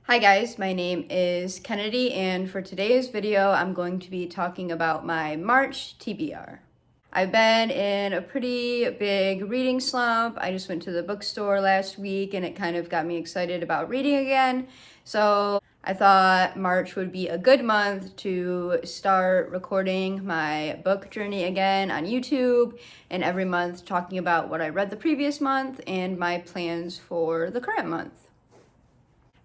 Hi guys, my name is Kennedy, and for today's video I'm going to be talking about my March TBR. I've been in a pretty big reading slump. I just went to the bookstore last week and it kind of got me excited about reading again. So I thought March would be a good month to start recording my book journey again on YouTube, and every month talking about what I read the previous month and my plans for the current month.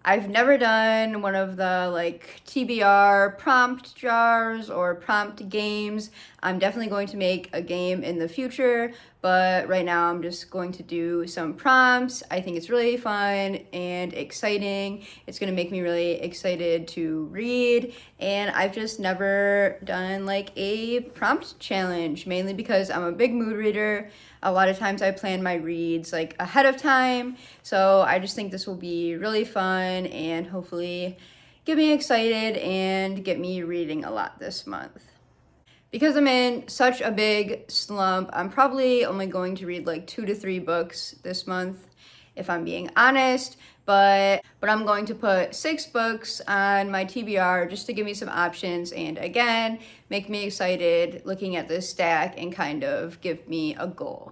I've never done one of the TBR prompt jars or prompt games. I'm definitely going to make a game in the future, but right now I'm just going to do some prompts. I think it's really fun and exciting. It's gonna make me really excited to read, and I've just never done like a prompt challenge, mainly because I'm a big mood reader. A lot of times I plan my reads like ahead of time, so I just think this will be really fun and hopefully get me excited and get me reading a lot this month. Because I'm in such a big slump, I'm probably only going to read like 2 to 3 books this month, if I'm being honest, but I'm going to put 6 books on my TBR just to give me some options and again, make me excited looking at this stack and kind of give me a goal.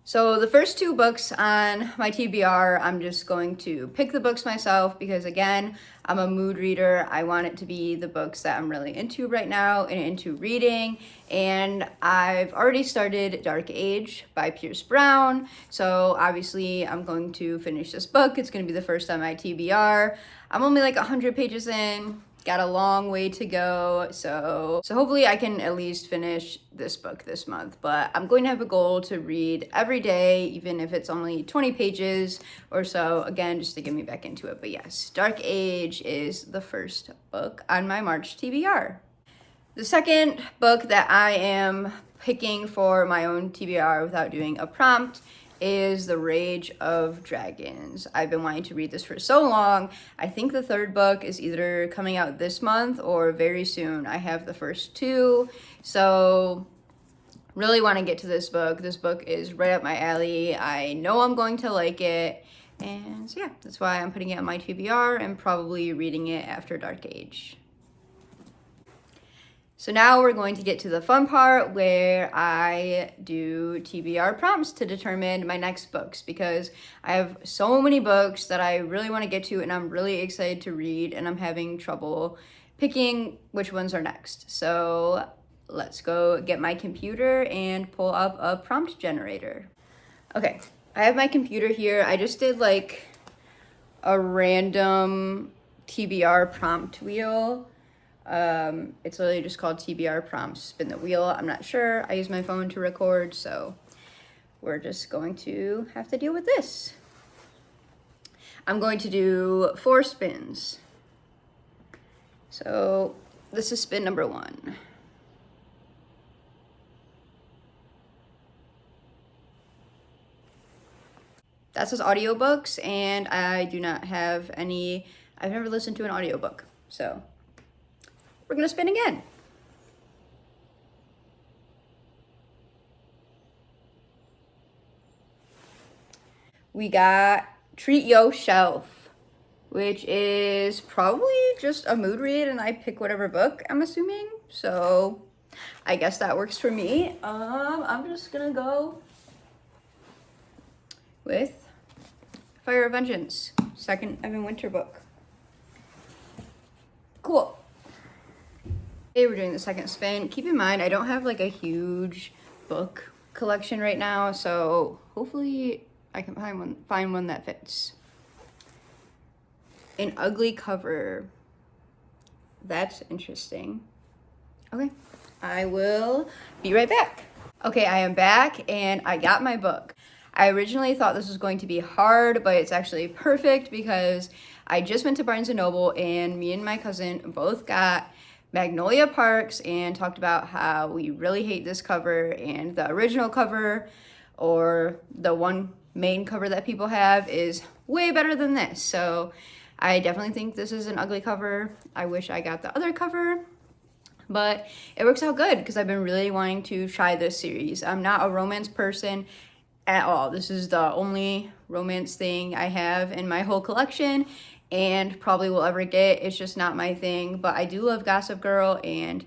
So the first 2 books on my TBR, I'm just going to pick the books myself because again, I'm a mood reader. I want it to be the books that I'm really into right now and into reading. And I've already started Dark Age by Pierce Brown. So obviously I'm going to finish this book. It's going to be the first on my TBR. I'm only like 100 pages in. Got a long way to go, so hopefully I can at least finish this book this month, but I'm going to have a goal to read every day, even if it's only 20 pages or so, again, just to get me back into it. But yes, Dark Age is the first book on my March TBR. The second book that I am picking for my own TBR without doing a prompt is The Rage of Dragons. I've been wanting to read this for so long. I think the 3rd book is either coming out this month or very soon. I have the first 2, so really want to get to this book. This book is right up my alley. I know I'm going to like it, and so yeah, that's why I'm putting it on my TBR and probably reading it after Dark Age. So now we're going to get to the fun part where I do TBR prompts to determine my next books, because I have so many books that I really want to get to and I'm really excited to read, and I'm having trouble picking which ones are next. So let's go get my computer and pull up a prompt generator. Okay, I have my computer here. I just did like a random TBR prompt wheel. It's literally just called TBR prompts, spin the wheel. I'm not sure. I use my phone to record, so we're just going to have to deal with this. I'm going to do 4 spins. So this is spin number 1. That says audiobooks, and I do not have any. I've never listened to an audiobook, so we're gonna spin again. We got Treat Yourself, which is probably just a mood read, and I pick whatever book, I'm assuming. So I guess that works for me. I'm just gonna go with Fire of Vengeance, 2nd Evan Winter book. Cool. Okay, we're doing the 2nd spin. Keep in mind, I don't have like a huge book collection right now, so hopefully I can find one that fits. An ugly cover. That's interesting. Okay, I will be right back. Okay, I am back and I got my book. I originally thought this was going to be hard, but it's actually perfect because I just went to Barnes & Noble and me and my cousin both got Magnolia Parks and talked about how we really hate this cover, and the original cover, or the one main cover that people have, is way better than this. So I definitely think this is an ugly cover. I wish I got the other cover, but it works out good because I've been really wanting to try this series. I'm not a romance person at all. This is the only romance thing I have in my whole collection and probably will ever get. It's just not my thing, but I do love Gossip Girl and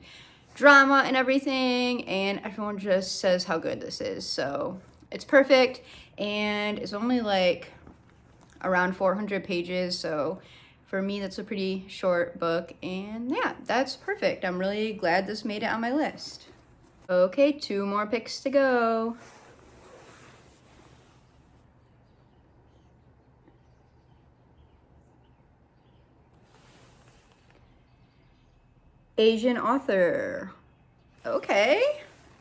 drama and everything, and everyone just says how good this is. So it's perfect, and it's only like around 400 pages, so for me that's a pretty short book, and yeah, that's perfect. I'm really glad this made it on my list. Okay, 2 more picks to go. Asian author. Okay,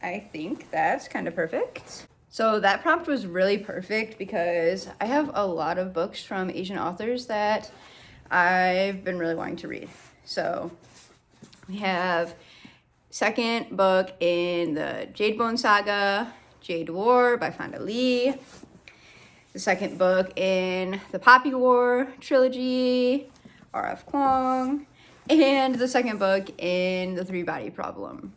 I think that's kind of perfect. So that prompt was really perfect because I have a lot of books from Asian authors that I've been really wanting to read. So we have second book in the Jade Bone Saga, Jade War by Fonda Lee. The second book in the Poppy War trilogy, R.F. Kuang. And the second book in the Three Body Problem.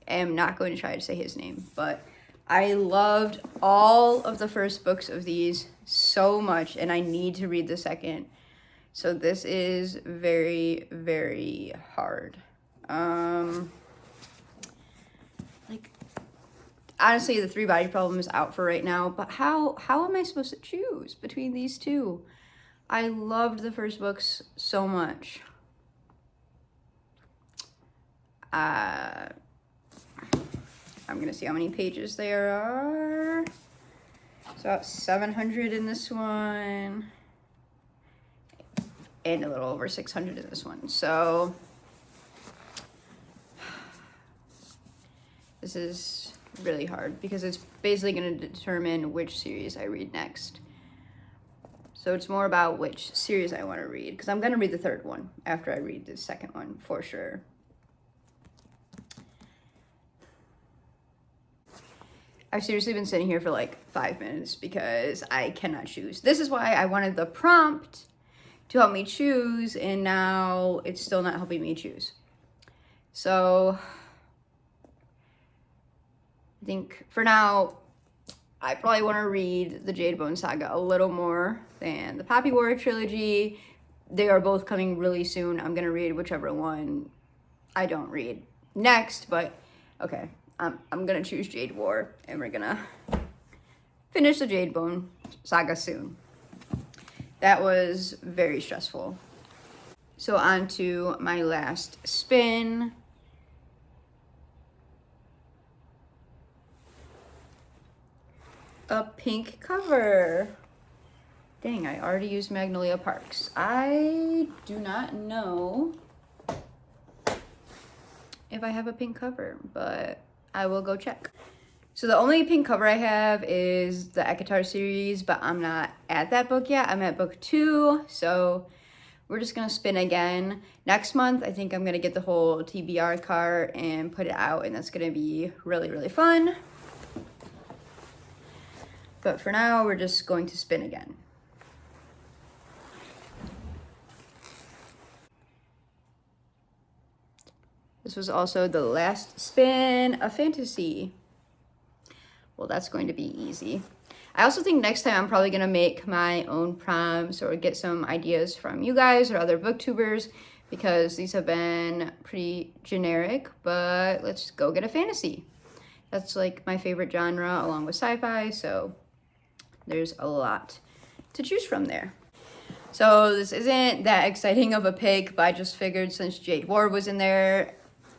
I am not going to try to say his name, but I loved all of the first books of these so much, and I need to read the second. So this is very, very hard. Like, honestly, the Three Body Problem is out for right now, but how am I supposed to choose between these two? I loved the first books so much. I'm gonna see how many pages there are. It's about 700 in this one, and a little over 600 in this one. So this is really hard because it's basically gonna determine which series I read next. So it's more about which series I want to read, because I'm gonna read the third one after I read the second one for sure. I've seriously been sitting here for like 5 minutes because I cannot choose. This is why I wanted the prompt to help me choose, and now it's still not helping me choose. So I think for now, I probably want to read the Jade Bone Saga a little more than the Poppy War trilogy. They are both coming really soon. I'm going to read whichever one I don't read next, but okay. I'm gonna choose Jade War, and we're gonna finish the Jade Bone Saga soon. That was very stressful. So on to my last spin. A pink cover. Dang, I already used Magnolia Parks. I do not know if I have a pink cover, but I will go check. So the only pink cover I have is the Ekatar series, but I'm not at that book yet. I'm at book 2, so we're just gonna spin again. Next month, I think I'm gonna get the whole TBR cart and put it out, and that's gonna be really, really fun. But for now, we're just going to spin again. This was also the last spin of fantasy. Well, that's going to be easy. I also think next time I'm probably gonna make my own prompts or get some ideas from you guys or other booktubers, because these have been pretty generic, but let's go get a fantasy. That's like my favorite genre along with sci-fi, so there's a lot to choose from there. So this isn't that exciting of a pick, but I just figured since Jade War was in there,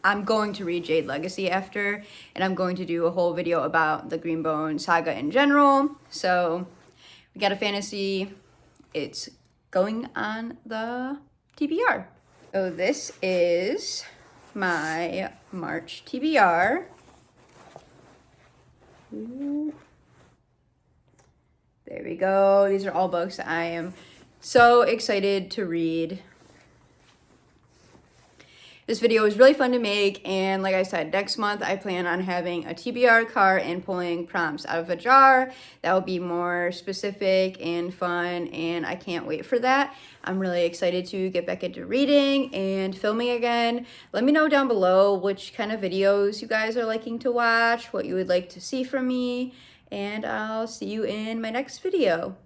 I'm going to read Jade Legacy after, and I'm going to do a whole video about the Greenbone Saga in general. So we got a fantasy. It's going on the TBR. So this is my March TBR. Ooh. There we go. These are all books I am so excited to read. This video was really fun to make, and like I said, next month I plan on having a TBR cart and pulling prompts out of a jar. That will be more specific and fun, and I can't wait for that. I'm really excited to get back into reading and filming again. Let me know down below which kind of videos you guys are liking to watch, what you would like to see from me, and I'll see you in my next video.